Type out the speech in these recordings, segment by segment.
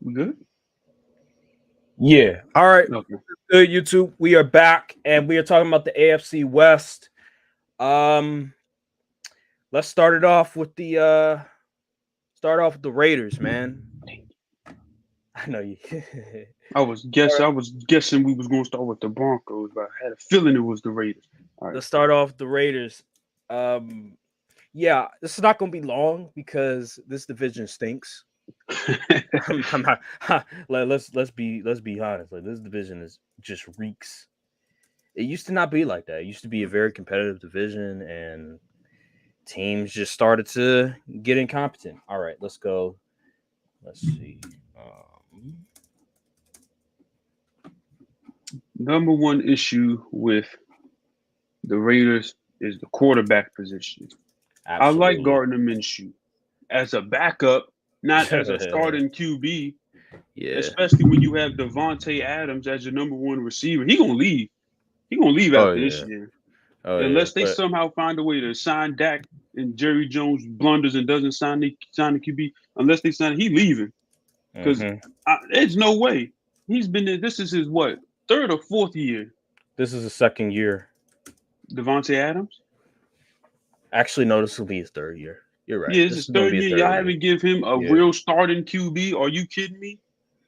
We good? Yeah. All right. Okay. Good, YouTube. We are back and we are talking about the AFC West. Um, let's start off with the Raiders, man. I know you. I was guessing we was gonna start with the Broncos, but I had a feeling it was the Raiders. All right. Let's start off with the Raiders. Um, yeah, this is not going to be long because this division stinks. I'm not. Let's be honest. Like this division is just reeks. It used to not be like that. It used to be a very competitive division, and teams just started to get incompetent. All right, let's go. Let's see. Number one issue with the Raiders is the quarterback position. I like Absolutely. Gardner Minshew as a backup, not as a starting QB, Yeah. especially when you have Devontae Adams as your number one receiver. He gonna leave. He gonna leave Oh after this yeah. year. Oh yeah. Unless they But somehow find a way to sign Dak and Jerry Jones blunders and doesn't sign the QB, unless they sign, he leaving because mhm. there's no way he's been there. This is his what, third or fourth year. This is the second year. Devontae Adams. Actually, no, this will be his third year. You're right. Yeah, this This is is going to third be his year. Y'all third year. haven't give him a Yeah. real starting QB. Are you kidding me?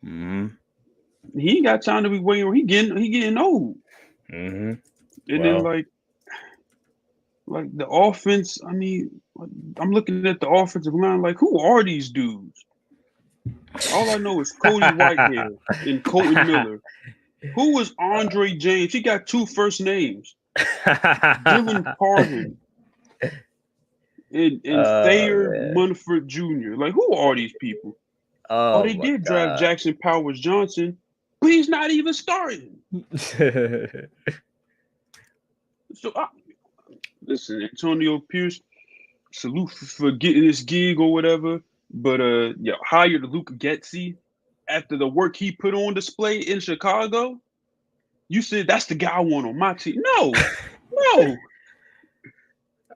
Mhm. He ain't got time to be waiting. He getting old. Mhm. And then Well, like the offense. I mean, I'm looking at the offensive line. Like, who are these dudes? All I know is Cody Whitehair and Colton Miller. Who was Andre James? He got two first names. Dylan Parham and Thayer man. Munford Jr. Like, who are these people? Oh, Oh they my did draft god. Jackson Powers Johnson, but he's not even starting. So, listen, Antonio Pierce, salute for getting this gig or whatever. But yeah, hired Luke Getzey after the work he put on display in Chicago. You said that's the guy I want on my team. No, no,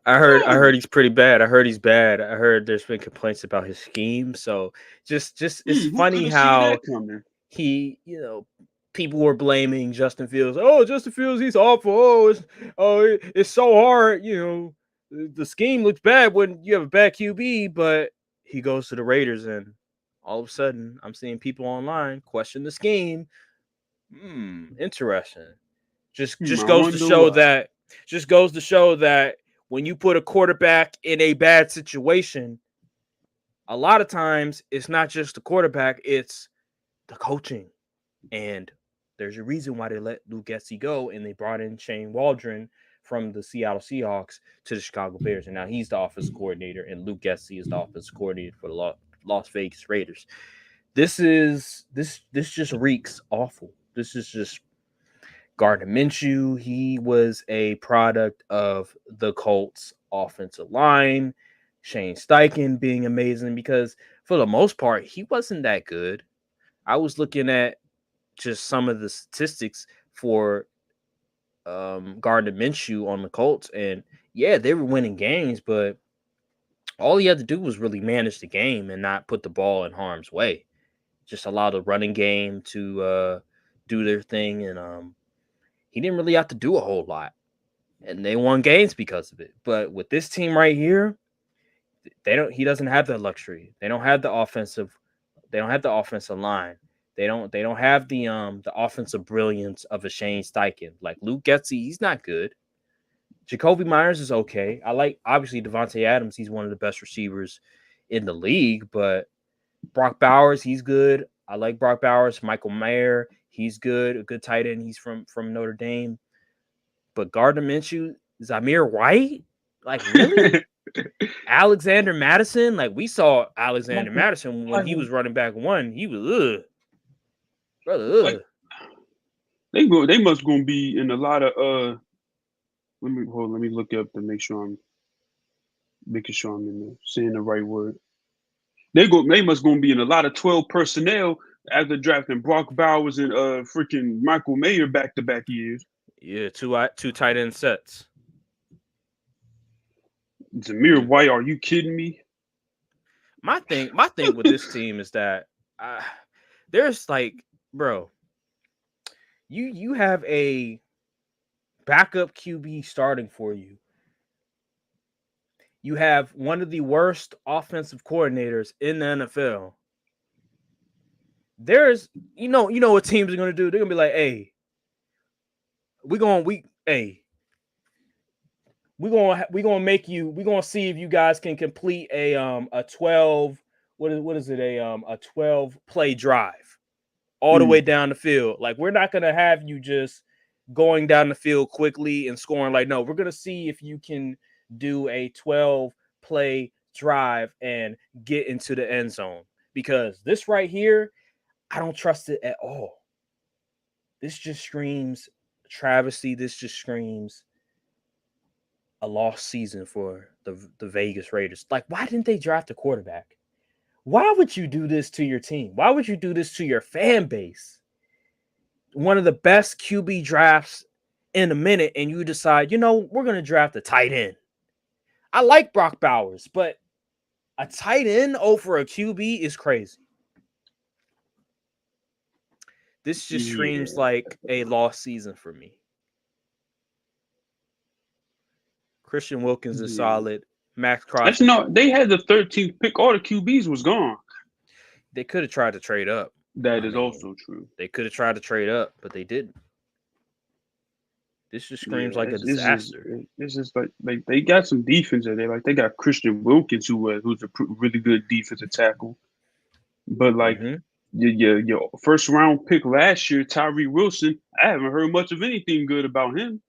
I heard no. he's pretty bad. I heard he's bad. I heard there's been complaints about his scheme. So just it's Who could funny have seen how that coming? people were blaming Justin Fields. Oh, Justin Fields, he's awful. It's so hard. The scheme looks bad when you have a bad QB, but he goes to the Raiders, and all of a sudden, I'm seeing people online question the scheme. Interesting. Just I goes to wonder show why. that just goes to show that when you put a quarterback in a bad situation, a lot of times it's not just the quarterback, it's the coaching. And there's a reason why they let Luke Getsy go and they brought in Shane Waldron from the Seattle Seahawks to the Chicago Bears. And now he's the offensive coordinator, and Luke Getsy is the offensive coordinator for the Las Vegas Raiders. This just reeks awful. This is just Gardner Minshew. He was a product of the Colts offensive line. Shane Steichen being amazing because for the most part, he wasn't that good. I was looking at just some of the statistics for Gardner Minshew on the Colts, and yeah, they were winning games, but all he had to do was really manage the game and not put the ball in harm's way. Just allow the running game to do their thing, and he didn't really have to do a whole lot, and they won games because of it. But with this team right here, they don't. He doesn't have that luxury. They don't have the offensive. They don't have the offensive line. They don't have the offensive brilliance of a Shane Steichen. Like Luke Getsy, he's not good. Jacoby Myers is okay. I like obviously Devontae Adams. He's one of the best receivers in the league. But Brock Bowers, he's good. I like Brock Bowers. Michael Mayer, he's good. A good tight end. He's from Notre Dame. But Gardner Minshew, Zamir White, like really? Alexander Madison, like we saw like, Alexander Madison when like, he was running back one. He was like brother. they must gonna be in a lot of let me look up to make sure I'm making sure I'm in there, saying the right word. They must gonna be in a lot of 12 personnel after drafting Brock Bowers and freaking Michael Mayer back to back years. Yeah, two tight end sets. Zamir White, are you kidding me? My thing with this team is that uh, There's like, bro, you have a backup QB starting for you. You have one of the worst offensive coordinators in the NFL. There's, you know what teams are gonna do? They're gonna be like, hey, hey, we're gonna see if you guys can complete a 12, what is it, a 12 play drive all the way down the field. Like, we're not gonna have you just going down the field quickly and scoring. Like, no, we're gonna see if you can do a 12 play drive and get into the end zone. Because this right here, I don't trust it at all. This just screams travesty. This just screams a lost season for the Vegas Raiders. Like, why didn't they draft a quarterback? Why would you do this to your team? Why would you do this to your fan base? One of the best QB drafts in a minute, and you decide, we're going to draft a tight end. I like Brock Bowers, but a tight end over a QB is crazy. This just screams like a lost season for me. Christian Wilkins is solid. Max Crosby. They had the 13th pick. All the QBs was gone. They could have tried to trade up. That is also true. They could have tried to trade up, but they didn't. This just screams like a disaster. It's just like they got some defense there. Like, they got Christian Wilkins, who's a really good defensive tackle. But like your first round pick last year, Tyree Wilson, I haven't heard much of anything good about him.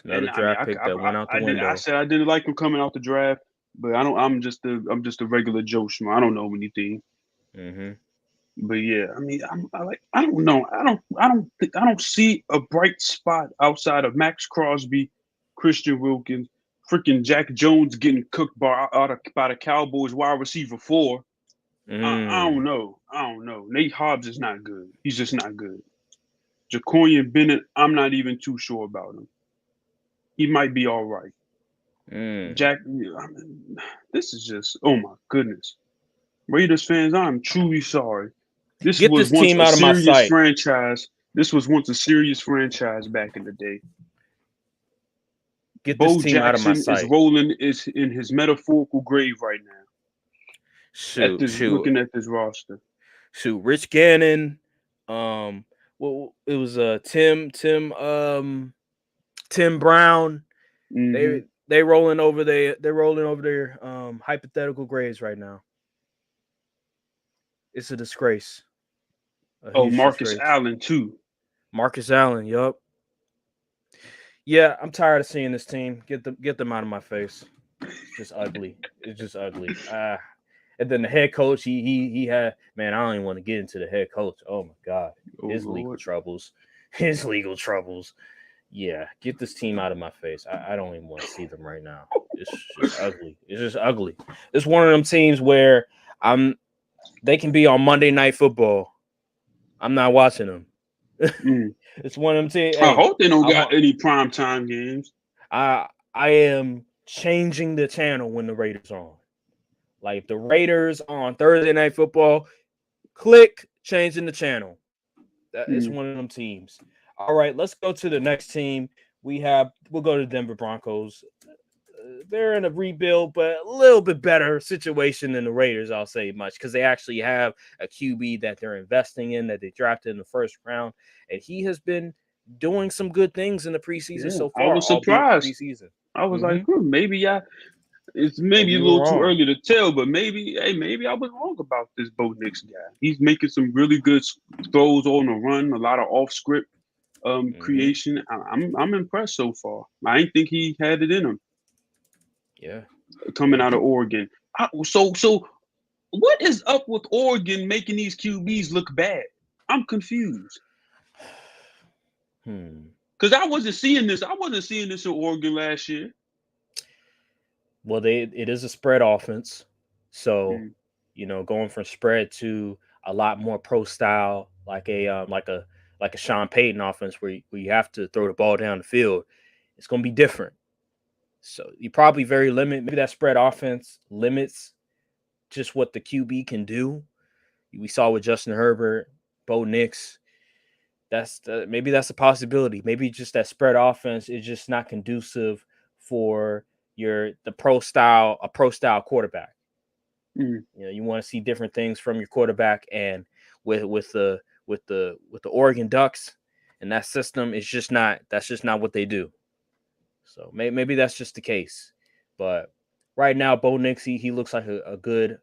Another draft pick that went out the window. I said I didn't like him coming out the draft, but I'm just a regular Joe Schmo. I don't know anything. But yeah, I mean, I don't know. I don't see a bright spot outside of Max Crosby, Christian Wilkins, freaking Jack Jones getting cooked by the Cowboys wide receiver 4. I don't know. Nate Hobbs is not good. He's just not good. Jacorian Bennett, I'm not even too sure about him. He might be all right. Jack, this is just, oh my goodness. Raiders fans, I'm truly sorry. This was once a serious franchise. This was once a serious franchise back in the day. Get this team out of my sight. Is rolling in his metaphorical grave right now. Looking at this roster. Shoot, Rich Gannon. Well, it was Tim Brown. They rolling over their hypothetical graves right now. It's a disgrace. Marcus Allen too. Marcus Allen, yup. Yeah, I'm tired of seeing this team. Get them out of my face. It's just ugly. It's just ugly. And then the head coach, he had, man, I don't even want to get into the head coach. Oh my God. His legal troubles. Yeah, get this team out of my face. I don't even want to see them right now. It's just ugly. It's just ugly. It's one of them teams where they can be on Monday Night Football. I'm not watching them. It's one of them teams. I hope they don't got any primetime games. I am changing the channel when the Raiders are on. Like, if the Raiders on Thursday Night Football, click changing the channel. That is one of them teams. All right, let's go to the next team. We'll go to Denver Broncos. They're in a rebuild, but a little bit better situation than the Raiders, I'll say much, because they actually have a QB that they're investing in, that they drafted in the first round, and he has been doing some good things in the preseason so far. I was surprised. Preseason. I was like, maybe it's maybe a little too early to tell, but maybe I was wrong about this Bo Nix guy. He's making some really good throws on the run, a lot of off script creation. I'm impressed so far. I didn't think he had it in him. Yeah, coming out of Oregon. So what is up with Oregon making these QBs look bad? I'm confused. Because I wasn't seeing this in Oregon last year. Well, it is a spread offense, so going from spread to a lot more pro style, like a Sean Payton offense where you have to throw the ball down the field. It's going to be different. So you probably maybe that spread offense limits just what the QB can do. We saw with Justin Herbert, Bo Nix. Maybe that's a possibility. Maybe just that spread offense is just not conducive for the pro style quarterback. Mm. You want to see different things from your quarterback, and with the Oregon Ducks and that system, that's just not what they do. So maybe that's just the case. But right now, Bo Nix, he looks like a good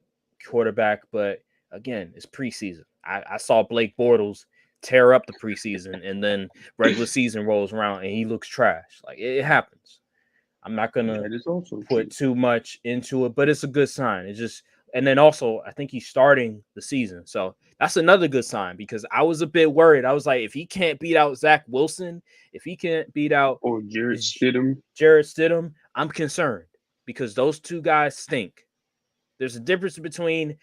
quarterback. But again, it's preseason. I saw Blake Bortles tear up the preseason, and then regular season rolls around and he looks trash. Like it happens. I'm not gonna That is also put true. too much into it, but it's a good sign. It's just, and then also I think he's starting the season, so that's another good sign because I was a bit worried. I was like, if he can't beat out Zach Wilson, if he can't beat out Or Jared is Stidham. Jarrett Stidham, I'm concerned because those two guys stink. There's a difference between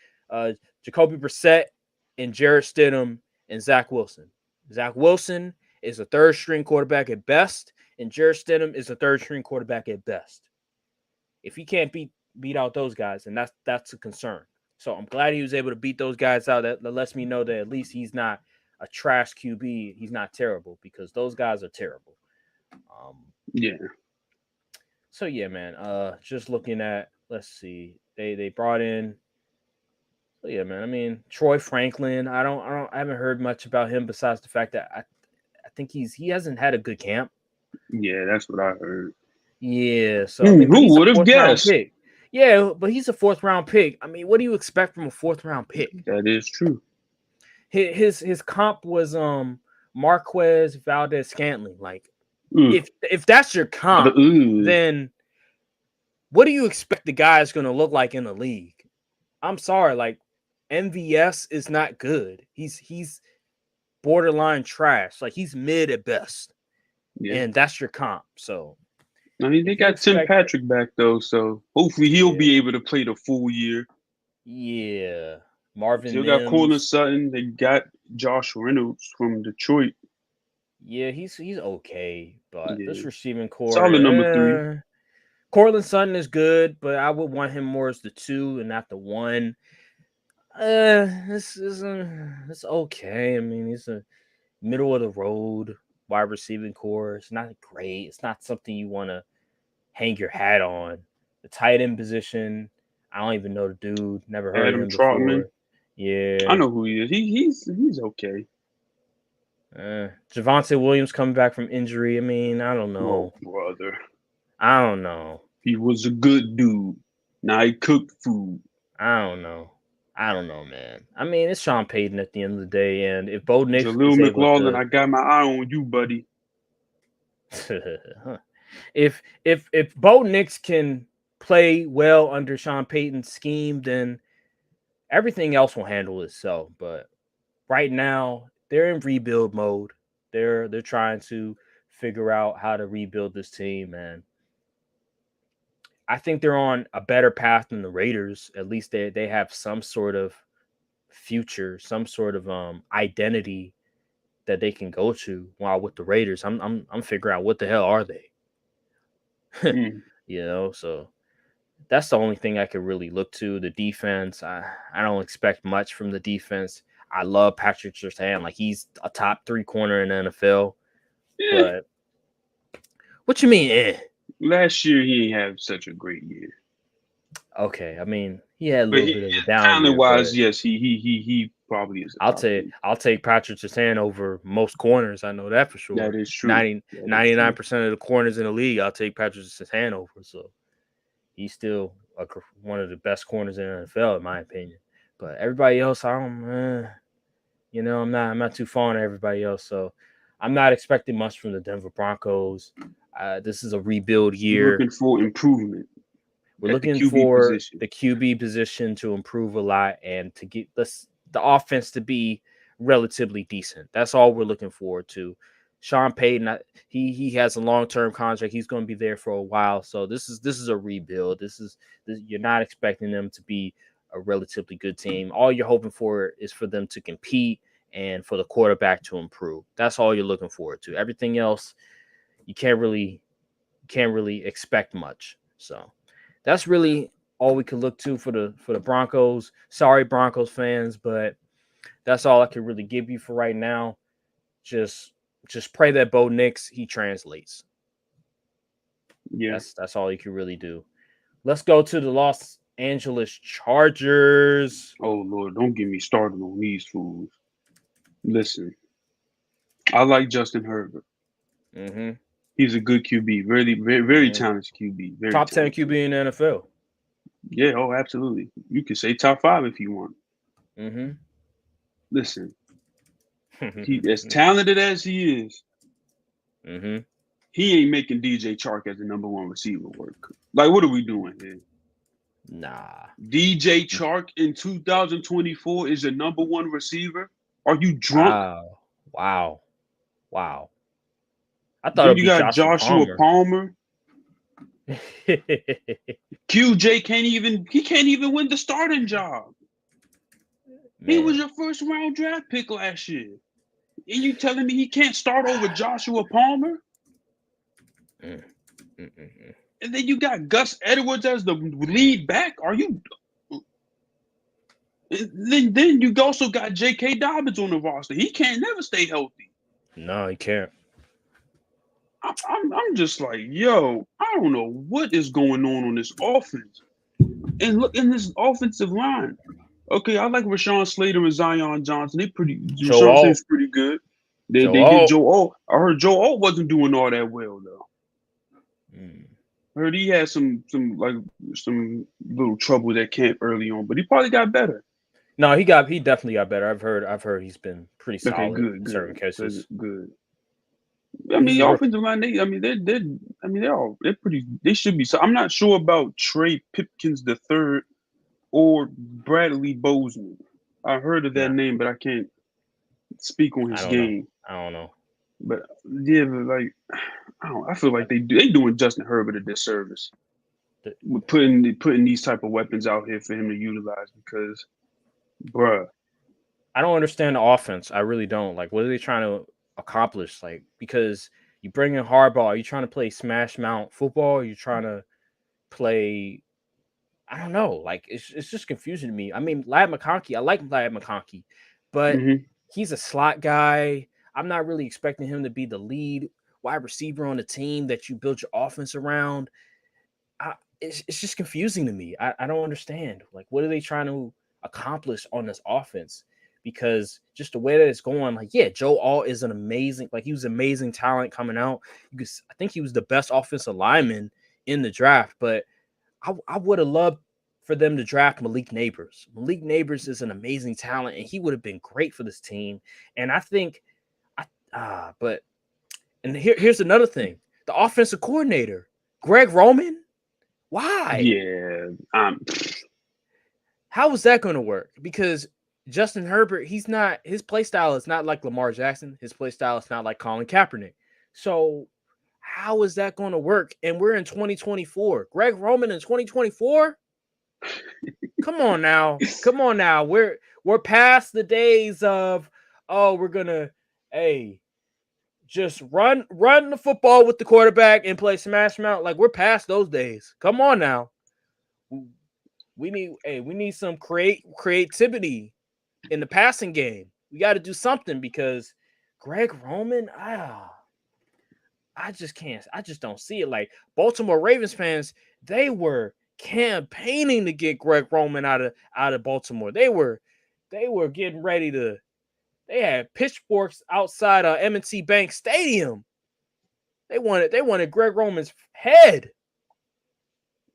Jacoby Brissett and Jarrett Stidham and Zach Wilson. Zach Wilson is a third string quarterback at best, and Jarrett Stidham is a third string quarterback at best. If he can't beat out those guys, then that's a concern. So I'm glad he was able to beat those guys out. That lets me know that at least he's not a trash QB. He's not terrible because those guys are terrible. Um, Yeah. so yeah, man. Just looking at, let's see, they brought in. So yeah, man. I mean, Troy Franklin. I haven't heard much about him besides the fact that I think he hasn't had a good camp. Yeah, that's what I heard. Yeah, so I mean, but Who he's a would have fourth round guessed? pick. Yeah, but he's a fourth round pick. I mean, what do you expect from a fourth round pick? That is true. His comp was Marquez Valdez Scantling. Like, Ugh. if that's your comp, Ugh. then what do you expect the guy is going to look like in the league? I'm sorry, like MVS is not good. He's borderline trash. Like he's mid at best, Yeah. and that's your comp. So I mean, they if you got Tim expect, Patrick back though, so hopefully he'll yeah, be able to play the full year. yeah, Marvin Still got Cortland Mims, Sutton. They got Josh Reynolds from Detroit. yeah, he's okay, but this Yeah, receiving solid number three. core, Cortland Sutton is good, but I would want him more as the 2 and not the 1. This is it's okay. I mean, he's a middle of the road wide receiving core. It's not great. It's not something you want to hang your hat on. The tight end position, I don't even know the dude. Never heard of Adam him Trotman. before. I Yeah. know who he is. He's okay. Javonte Williams coming back from injury. I mean, I don't Oh know. brother, I don't know. he was a good dude. Now he cooked food. I don't know. I don't know, man. I mean, it's Sean Payton at the end of the day, and if Bo Nix Jaleel is able McLaughlin, to, I got my eye on you, buddy. if Bo Nix can play well under Sean Payton's scheme, then everything else will handle itself. But right now, they're in rebuild mode. They're trying to figure out how to rebuild this team, and I think they're on a better path than the Raiders. At least they have some sort of future, some sort of identity that they can go to. While with the Raiders, I'm figuring out what the hell are they? Mm. So that's the only thing I could really look to. The defense, I don't expect much from the defense. I love Patrick Surtain, like he's a top 3 corner in the NFL. Yeah. But what you mean? Last year he didn't have such a great year, Okay, I mean he had a but little bit of a down talent year, wise, but yes, he probably is a top three. I'll take Patrick Surtain over most corners. I know that for That sure. is true. 90, That is true. 99% of the corners in the league, I'll take Patrick Surtain over. So he's still one of the best corners in the NFL, in my opinion. But everybody else, I'm not too fond of everybody else. So I'm not expecting much from the Denver Broncos. This is a rebuild You're year. looking for improvement We're at the looking QB for position. the QB position to improve a lot and to get the offense to be relatively decent. That's all we're looking forward to. Sean Payton, he has a long-term contract. He's going to be there for a while. So this is a rebuild. You're not expecting them to be a relatively good team. All you're hoping for is for them to compete and for the quarterback to improve. That's all you're looking forward to. Everything else, you can't really expect much. So that's really all we could look to for the Broncos. Sorry, Broncos fans, but That's all I can really give you for right now. Just pray that Bo Nix he translates. Yeah. That's all you can really do. Let's go to the Los Angeles Chargers. Oh Lord, don't get me started on these fools. Listen, I like Justin Herbert. Mm-hmm. He's a good QB, very Mm-hmm. talented QB, very Top 10 talented. QB in the NFL. Yeah, oh, absolutely. You can say top 5 if you want. Mm-hmm. Listen, he as talented as he is, Mm-hmm. he ain't making DJ Chark as the #1 receiver work. Like, what are we doing here? Nah. DJ Chark in 2024 is your #1 receiver? Are you drunk? Wow. Wow. Wow. I thought Then it'd you be got Joshua Joshua Palmer. Palmer. QJ can't even win the starting job. He was Man. your first round draft pick last year. And you telling me he can't start over Joshua Palmer? Mm, mm, mm, mm. And then you got Gus Edwards as the lead back. Are you? Then you also got J.K. Dobbins on the roster. He can't never stay healthy. No, he can't. I'm just like, yo, I don't know what is going on this offense. And look in this offensive line. Okay, I like Rashawn Slater and Zion Johnson. Joe Rashawn Alt. Slater's pretty good. Joe They get Alt. Joe O. I heard Joe O wasn't doing all that well though. Mm. I heard he had some little trouble at camp early on, but he probably got better. No, he definitely got better. I've heard he's been pretty Okay, solid good, in good, certain cases. good. I He's mean, a the rookie. offensive line. They're pretty. They should be. So I'm not sure about Trey Pipkins the third or Bradley Bozeman. I heard of that Nah, name, but I can't speak on I his don't know. game. I don't know. But yeah, but like I don't. I feel like they doing Justin Herbert a disservice The- with putting these type of weapons out here for him to utilize because, bruh, I don't understand the offense. I really don't. Like, what are they trying to accomplish? Like, because you bring in Harbaugh, are you trying to play smash mount football? Are you trying to play? I don't know. Like, it's just confusing to me. I mean, Lad McConkey, I like Lad McConkey, but hmm he's a slot guy. I'm not really expecting him to be the lead wide receiver on the team that you build your offense around. It's just confusing to me. I don't understand. Like, what are they trying to accomplish on this offense? Because just the way that it's going, like, yeah, Joe Alt is an amazing, like, he was amazing talent coming out. I think he was the best offensive lineman in the draft, but I would have loved for them to draft Malik Neighbors. Malik Neighbors is an amazing talent, and he would have been great for this team. And I think, but and here's another thing: the offensive coordinator, Greg Roman. Why? yeah, How is that going to work? Because Justin Herbert, his play style is not like Lamar Jackson. His play style is not like Colin Kaepernick. So how is that going to work? And we're in 2024. Greg Roman in 2024? Come on now. Come on now. We're past the days of, oh, we're gonna just run the football with the quarterback and play smash mouth. Like, we're past those days. Come on now. We need some creativity in the passing game. We got to do something because Greg Roman, I just can't. I just don't see it. Like, Baltimore Ravens fans, they were campaigning to get Greg Roman out of Baltimore. They were getting ready to. They had pitchforks outside of M&T Bank Stadium. They wanted Greg Roman's head.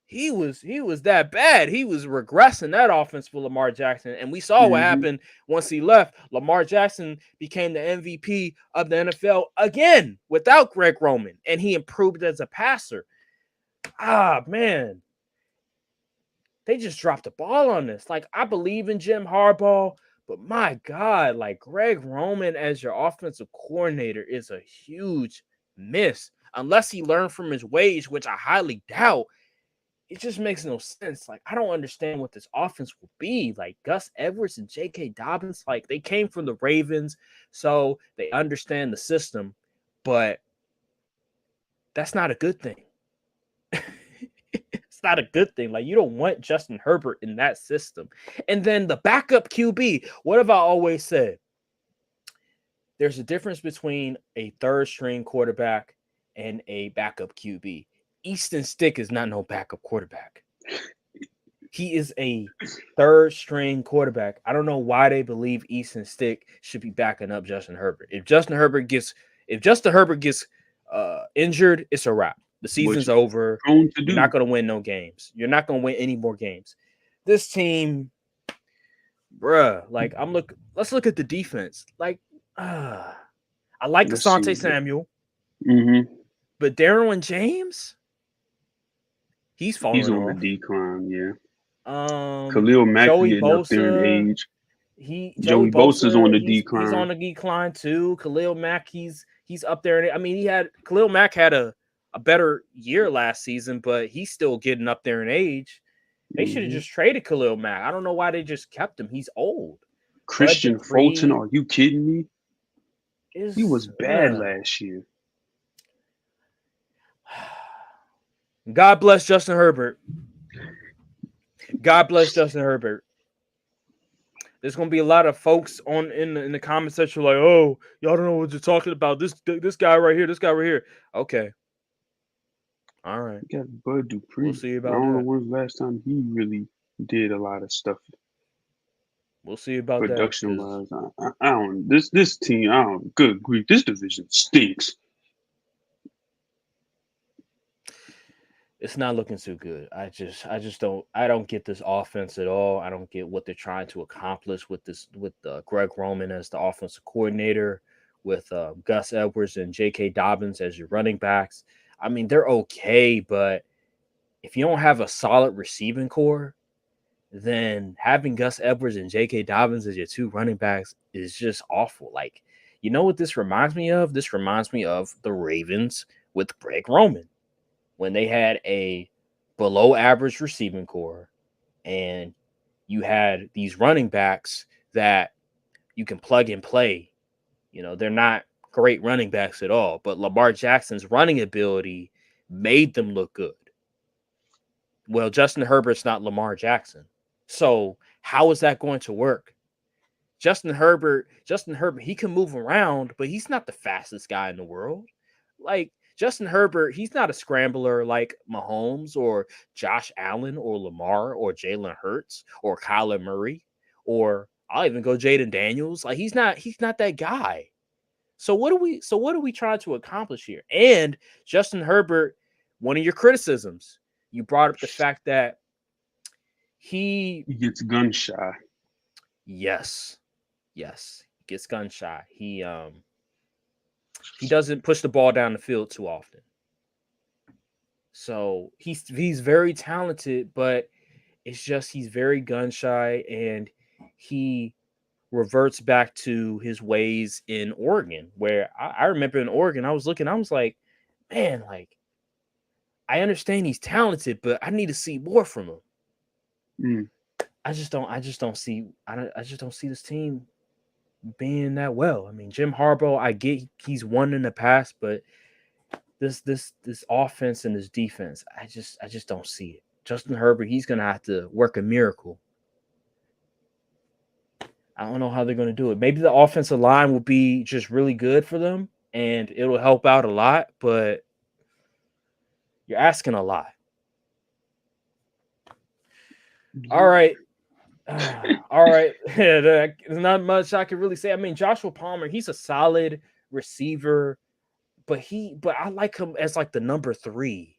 He was that bad. He was regressing that offense for Lamar Jackson. And we saw what hmm happened once he left. Lamar Jackson became the MVP of the NFL again without Greg Roman. And he improved as a passer. Man. They just dropped the ball on this. Like, I believe in Jim Harbaugh, but my God, like, Greg Roman as your offensive coordinator is a huge miss. Unless he learned from his ways, which I highly doubt. It just makes no sense. Like, I don't understand what this offense will be. Like, Gus Edwards and J.K. Dobbins, like, they came from the Ravens, so they understand the system, but that's not a good thing. It's not a good thing. Like, you don't want Justin Herbert in that system. And then the backup QB. What have I always said? There's a difference between a third string quarterback and a backup QB. Easton Stick is not no backup quarterback. He is a third string quarterback. I don't know why they believe Easton Stick should be backing up Justin Herbert. If Justin Herbert gets injured, it's a wrap. The What season's you over. prone to You're not do? going to win no games. You're not going to win any more games. This team, bruh, like let's look at the defense. Like, I like Let's see. Asante Samuel, Mm-hmm. but Darwin James, he's He's falling on the off. decline. Yeah. Khalil Mack Joey getting up there in Bosa, age. Joey Joey Bosa's on Bosa, the he's on decline. the decline too. Khalil Mack, he's up there. I mean, Khalil Mack had a better year last season, but he's still getting up there in age. They should have Mm-hmm. just traded Khalil Mack. I don't know why they just kept him. He's old. Bud Christian Fulton, Dupree are you kidding me? He was is bad last year. God bless Justin Herbert. God bless Justin Herbert. There's gonna be a lot of folks in the comment section like, oh, y'all don't know what you're talking about. This guy right here, this guy right here. Okay, all right, You got Bud we'll Dupree. see I about don't know that. when's the last time he really did a lot of stuff We'll see about that production because wise. I don't. This team. I don't. Good grief. This division stinks. it's not looking too good. I don't get this offense at all. I don't get what they're trying to accomplish with Greg Roman as the offensive coordinator, with Gus Edwards and J.K. Dobbins as your running backs. I mean, they're okay, but if you don't have a solid receiving core, then having Gus Edwards and J.K. Dobbins as your two running backs is just awful. Like, you know what this reminds me of? This reminds me of the Ravens with Greg Roman when they had a below average receiving core and you had these running backs that you can plug and play. You know, they're not great running backs at all, but Lamar Jackson's running ability made them look good. Well, Justin Herbert's not Lamar Jackson. So how is that going to work? Justin Herbert, he can move around, but he's not the fastest guy in the world. Like Justin Herbert, he's not a scrambler like Mahomes or Josh Allen or Lamar or Jalen Hurts or Kyler Murray or I'll even go Jaden Daniels. Like he's not that guy. So what are we trying to accomplish here? And Justin Herbert, one of your criticisms, you brought up the fact that he He gets gun shy. yes, gets gun shy. He doesn't push the ball down the field too often. So he's very talented, but it's just he's very gun shy and he reverts back to his ways in Oregon, where I remember in Oregon, I was like, man, like I understand he's talented, but I need to see more from him. Mm. I just don't see this team being that well. I mean, Jim Harbaugh, I get he's won in the past, but this offense and this defense, I just don't see it. Justin Herbert, he's gonna have to work a miracle. I don't know how they're gonna do it. Maybe the offensive line will be just really good for them and it'll help out a lot, but you're asking a lot. All right. All right. There's not much I can really say. I mean, Joshua Palmer, he's a solid receiver, but I like him as like the number 3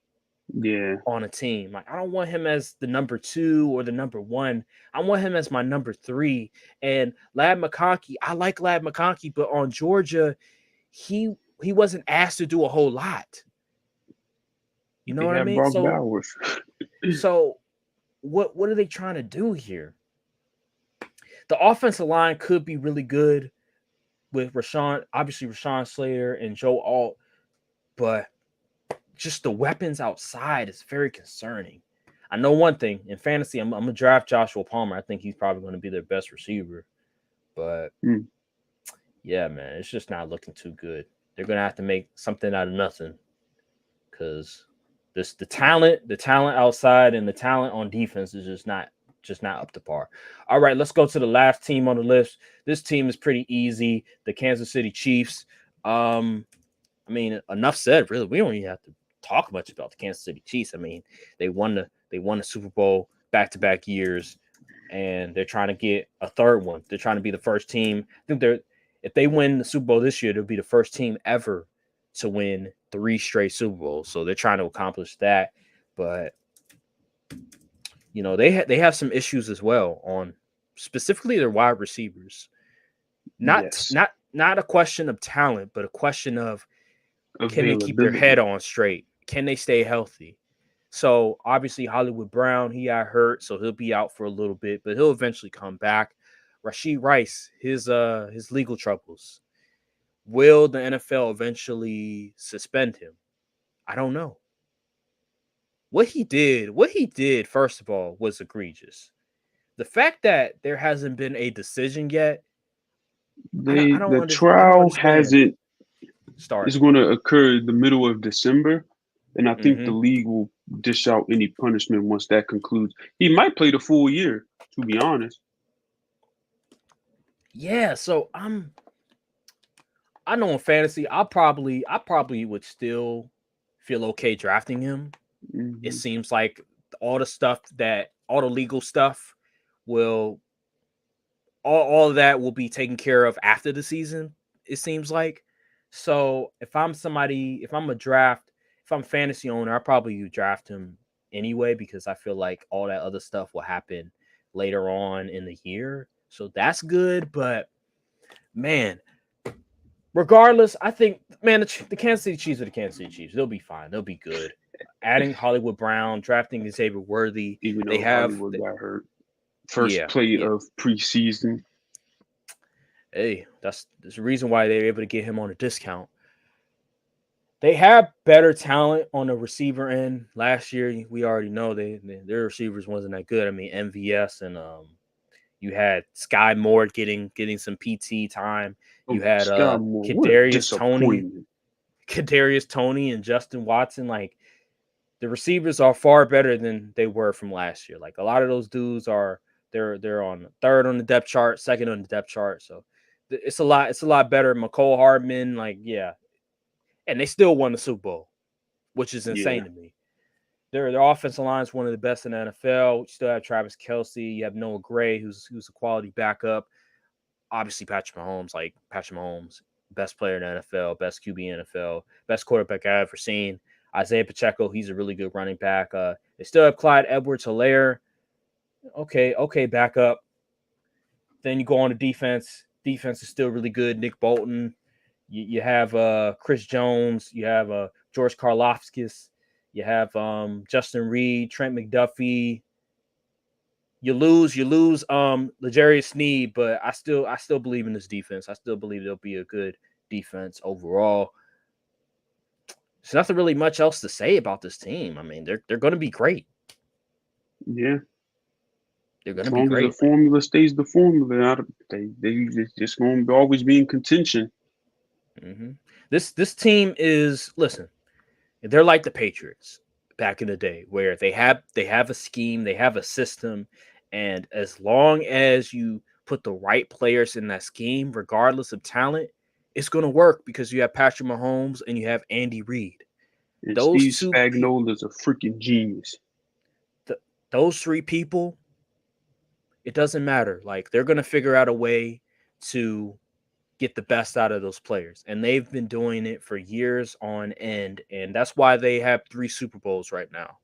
Yeah. on a team. Like I don't want him as the number 2 or the number 1. I want him as my number 3. And Lad McConkey, I like Lad McConkey, but on Georgia, he wasn't asked to do a whole lot. You know They what I have mean? Brock Bowers. So what are they trying to do here? The offensive line could be really good with Rashawn Slater and Joe Alt, but just the weapons outside is very concerning. I know one thing in fantasy, I'm gonna draft Joshua Palmer. I think he's probably going to be their best receiver, but yeah, man, it's just not looking too good. They're gonna have to make something out of nothing because The talent outside and the talent on defense is just not up to par. All right, let's go to the last team on the list. This team is pretty easy. The Kansas City Chiefs. I mean, enough said. Really, we don't even have to talk much about the Kansas City Chiefs. I mean, they won the Super Bowl back-to-back years, and they're trying to get a third one. They're trying to be the first team. I think if they win the Super Bowl this year, they'll be the first team ever to win 3 straight Super Bowls. So they're trying to accomplish that. But they have some issues as well on specifically their wide receivers. Not Yes. not not a question of talent, but a question of can they keep their head Availability. on straight? Can they stay healthy? So obviously Hollywood Brown, he got hurt, so he'll be out for a little bit, but he'll eventually come back. Rashid Rice, his legal troubles. Will the NFL eventually suspend him? I don't know. What he did, first of all, was egregious. The fact that there hasn't been a decision yet, The I don't trial understand. hasn't is Started. going to occur in the middle of December, and I think the Hmm. league will dish out any punishment once that concludes. He might play the full year, to be honest. Yeah, so I know in fantasy, I probably would still feel okay drafting him. It Hmm. seems like all the legal stuff will all of that will be taken care of after the season, it seems like. So if I'm a draft, if I'm a fantasy owner, I probably would draft him anyway because I feel like all that other stuff will happen later on in the year. So that's good, but man, regardless, I think man the Kansas City Chiefs are the Kansas City Chiefs. They'll be fine. They'll be good. Adding Hollywood Brown, drafting Xavier Worthy, Even they though have Hollywood got hurt, first yeah, play yeah. of preseason. Hey, there's a reason why they're able to get him on a discount. They have better talent on the receiver end. Last year, we already know their receivers wasn't that good. I mean, MVS and you had Sky Moore getting some PT time. You Oh, had Scott Moore, what a Kadarius Tony, disappointment! Kadarius Tony and Justin Watson. Like the receivers are far better than they were from last year. Like a lot of those dudes are they're on third on the depth chart, second on the depth chart. So it's a lot better. McCole Hardman, like yeah, and they still won the Super Bowl, which is Yeah, insane to me. Their offensive line is one of the best in the NFL. You still have Travis Kelsey. You have Noah Gray, who's a quality backup. Obviously, Patrick Mahomes, best player in the NFL, best QB in the NFL, best quarterback I've ever seen. Isaiah Pacheco, he's a really good running back. They still have Clyde Edwards-Helaire. Okay, backup. Then you go on to defense. Defense is still really good. Nick Bolton. You have Chris Jones. You have George Karlofskis. You have Justin Reed, Trent McDuffie. You lose L'Jarius Sneed, but I still believe in this defense. I still believe they'll be a good defense overall. There's nothing really much else to say about this team. I mean, they're going to be great. yeah. They're going As to be long as the great, man. formula stays the formula, they just going to always be in contention. Hmm. This team is listen. They're like the Patriots back in the day, where they have a scheme, they have a system, and as long as you put the right players in that scheme, regardless of talent, it's going to work because you have Patrick Mahomes and you have Andy Reid. And Those Steve two, Spagnuolo is a freaking genius. th- those three people, it doesn't matter. Like they're going to figure out a way to get the best out of those players. And they've been doing it for years on end. And that's why they have 3 Super Bowls right now.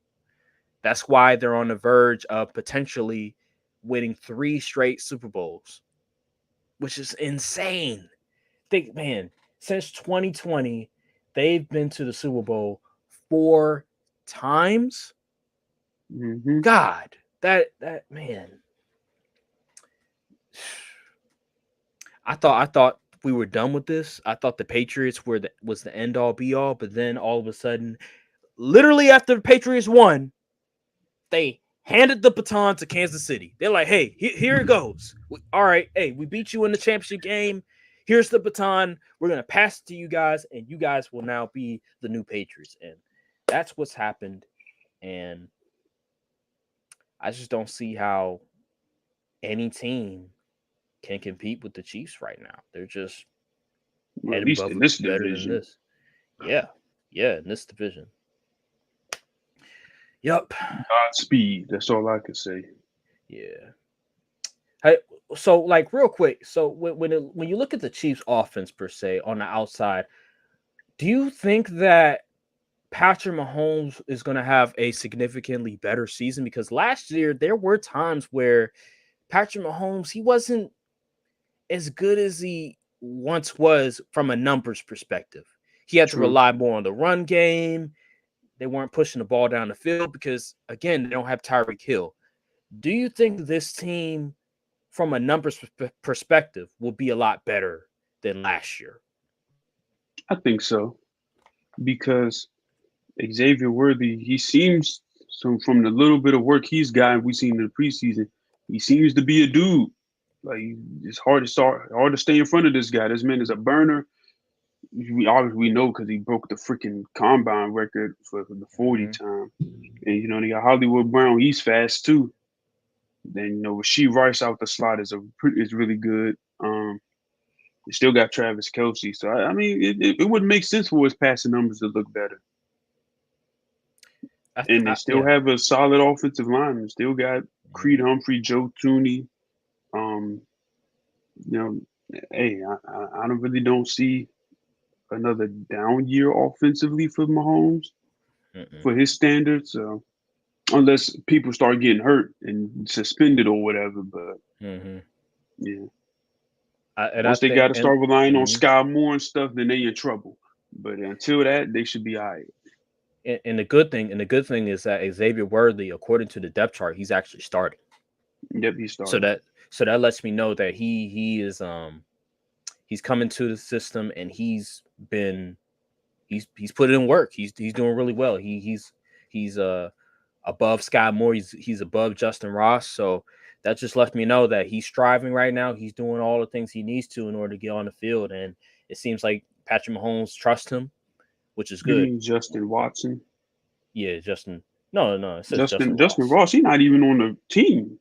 That's why they're on the verge of potentially winning 3 straight Super Bowls, which is insane. Think, man, since 2020, they've been to the Super Bowl 4 times. Hmm. God, that man, I thought we were done with this. I thought the Patriots was the end all be all, but then all of a sudden, literally after the Patriots won, they handed the baton to Kansas City. They're like, "Hey, here it goes. All right, hey, we beat you in the championship game. Here's the baton. We're gonna pass it to you guys, and you guys will now be the new Patriots." And That's what's happened, and I just don't see how any team can compete with the Chiefs right now. They're just Well, head at least above in this better than division. this. Yeah, yeah, in this division. Yep. Godspeed. That's all I can say. Yeah. Hey, so like real quick, so when you look at the Chiefs offense per se on the outside, do you think that Patrick Mahomes is going to have a significantly better season? Because last year there were times where Patrick Mahomes, he wasn't as good as he once was from a numbers perspective. He had to True. rely more on the run game. They weren't pushing the ball down the field because, again, they don't have Tyreek Hill. Do you think this team, from a numbers perspective, will be a lot better than last year? I think so because Xavier Worthy, he seems so from the little bit of work he's gotten, we seen in the preseason, he seems to be a dude. Like it's hard to stay in front of this guy. This man is a burner. We know because he broke the freaking combine record for the 40 Mhm. time. And they got Hollywood Brown. He's fast too. Then Rasheed Rice out the slot is really good. They still got Travis Kelsey. So I mean, it would make sense for his passing numbers to look better. And they still Yeah. have a solid offensive line. They still got Creed Mhm. Humphrey, Joe Tooney. Um, you know, hey, I don't really don't see another down year offensively for Mahomes Mm-mm. for his standards. Unless people start getting hurt and suspended or whatever. But Mhm. yeah, And I once they think, got to and start relying on mhm. Sky Moore and stuff, then they in trouble. But until that, they should be all right. And the good thing is that Xavier Worthy, according to the depth chart, he's actually starting. Yep, he's So starting. that lets me know that he is he's coming to the system, and been he's put in work. He's doing really well. He's above Sky Moore. He's above Justin Ross. So that just lets me know that he's striving right now. He's doing all the things he needs to in order to get on the field, and it seems like Patrick Mahomes trusts him, which is You good. mean Justin Watson? Yeah, Justin. No, no, it says Justin Justin Justin Ross. Ross, he's not even on the team.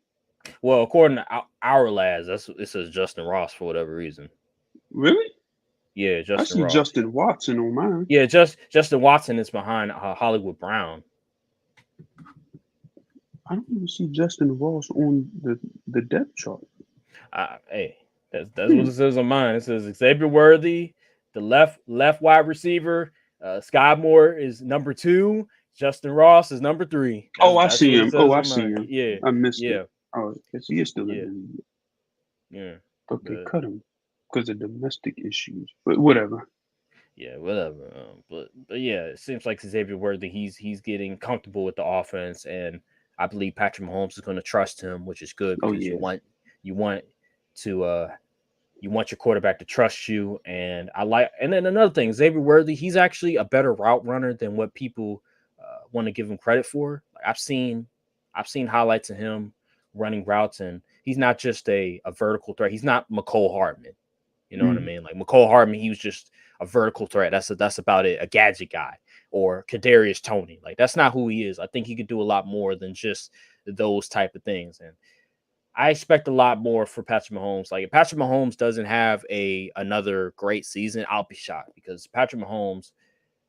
Well, according to our lads, it says Justin Ross for whatever reason. Really? Yeah, I Justin see Ross. Justin Watson on mine. Yeah, Justin Watson is behind Hollywood Brown. I don't even see Justin Ross on the depth chart. Hey, that's what Hmm. it says on mine. It says Xavier Worthy, the left wide receiver. Sky Moore is number 2. Justin Ross is number 3. Oh, I That's see what it him. Oh, says I on see mine. him. Yeah, I missed it. yeah, Oh, yes, he is still in yeah, the league. yeah. Thought they But cut him because of domestic issues. But whatever. yeah, whatever. But yeah, it seems like Xavier Worthy, he's getting comfortable with the offense, and I believe Patrick Mahomes is going to trust him, which is good Oh because yeah. you want to you want your quarterback to trust you. And and then another thing, Xavier Worthy, he's actually a better route runner than what people want to give him credit for. Like I've seen highlights of him running routes, and he's not just a vertical threat. He's not McCole Hardman. You know what I Mm. mean? Like McCole Hardman, he was just a vertical threat. That's about it. A gadget guy or Kadarius Toney. Like that's not who he is. I think he could do a lot more than just those type of things. And I expect a lot more for Patrick Mahomes. Like if Patrick Mahomes doesn't have another great season, I'll be shocked because Patrick Mahomes,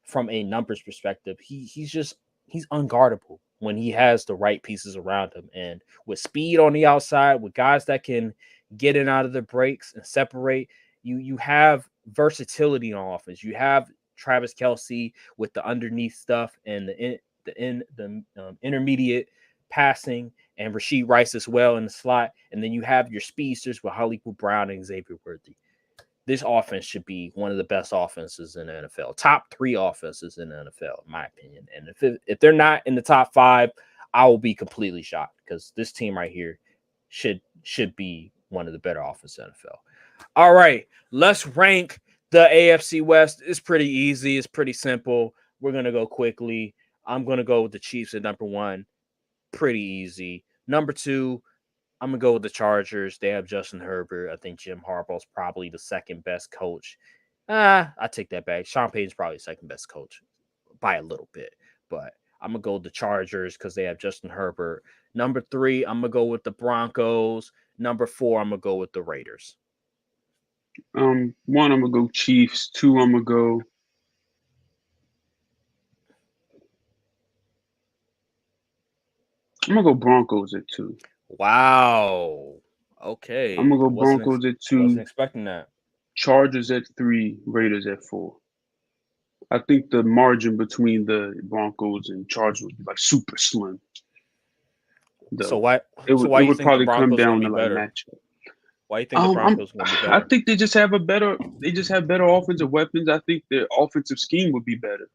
from a numbers perspective, he's unguardable when he has the right pieces around him. And with speed on the outside, with guys that can get in out of the breaks and separate, you have versatility on offense. You have Travis Kelsey with the underneath stuff and the intermediate passing, and Rasheed Rice as well in the slot. And then you have your speedsters with Hollywood Brown and Xavier Worthy. This offense should be one of the best offenses in the NFL, top 3 offenses in the NFL, in my opinion. And if they're not in the top 5, I will be completely shocked because this team right here should be one of the better offenses in the NFL. All right, let's rank the AFC West. It's pretty easy. It's pretty simple. We're gonna go quickly. I'm gonna go with the Chiefs at number 1. Pretty easy. Number 2, I'm gonna go with the Chargers. They have Justin Herbert. I think Jim Harbaugh's probably the second best coach. I take that back. Sean Payton's probably the second best coach by a little bit. but I'm gonna go with the Chargers because they have Justin Herbert. Number 3, I'm gonna go with the Broncos. Number 4, I'm gonna go with the Raiders. One, I'm gonna go Chiefs. Two, I'm gonna go Broncos at two. Wow. I'm Okay, gonna go Broncos at wasn't two. expecting that. Chargers at three. Raiders at four. I think the margin between the Broncos and Chargers would be like super slim, So though. why It so would why it you would think the probably come Broncos gonna down be to like better? matchup. Why you think the I'm Broncos gonna be I better? think they just have better offensive weapons. I think their offensive scheme would be better.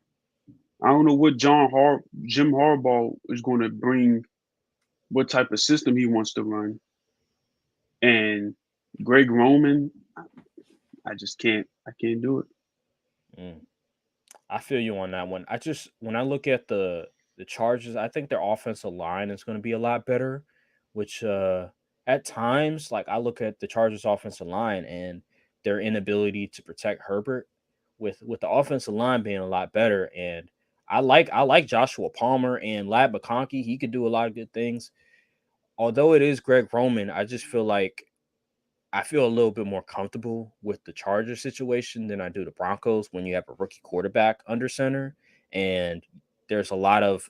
I don't know what Jim Harbaugh is going to bring, what type of system he wants to run, and Greg Roman. I can't do it. Mm, I feel you on that one. I just when I look at the Chargers, I think their offensive line is going to be a lot better, which at times like I look at the Chargers offensive line and their inability to protect Herbert with the offensive line being a lot better, and I like Joshua Palmer and Lad McConkey. He could do a lot of good things. Although it is Greg Roman, I just feel like I feel a little bit more comfortable with the Chargers situation than I do the Broncos when you have a rookie quarterback under center and there's a lot of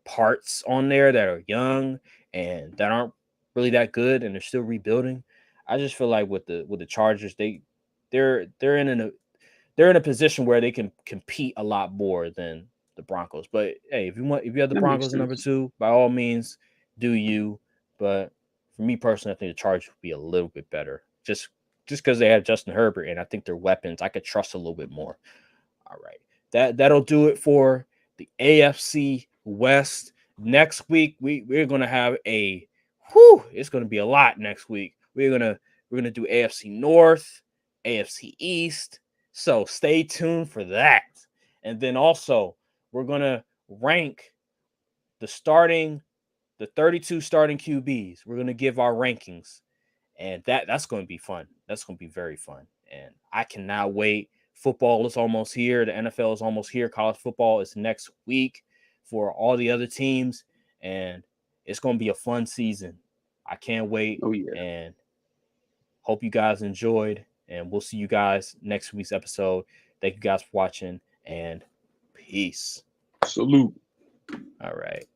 parts on there that are young and that aren't really that good and they're still rebuilding. I just feel like with the Chargers, they're in a position where they can compete a lot more than the Broncos. But hey, if you have the That makes Broncos at number sense. 2, by all means, do you. But for me personally, I think the Chargers would be a little bit better. Just because they have Justin Herbert and I think their weapons I could trust a little bit more. All right. That'll do it for the AFC West. Next week we're gonna have it's gonna be a lot next week. We're gonna do AFC North, AFC East. So stay tuned for that. And then also we're gonna rank the starting the 32 starting QBs. We're gonna give our rankings and that's going to be fun. That's going to be very fun, and I cannot wait. Football is almost here. The NFL is almost here. College football is next week for all the other teams, and it's going to be a fun season. I can't wait, Oh yeah. and hope you guys enjoyed. And we'll see you guys next week's episode. Thank you guys for watching, and peace. Salute. All right.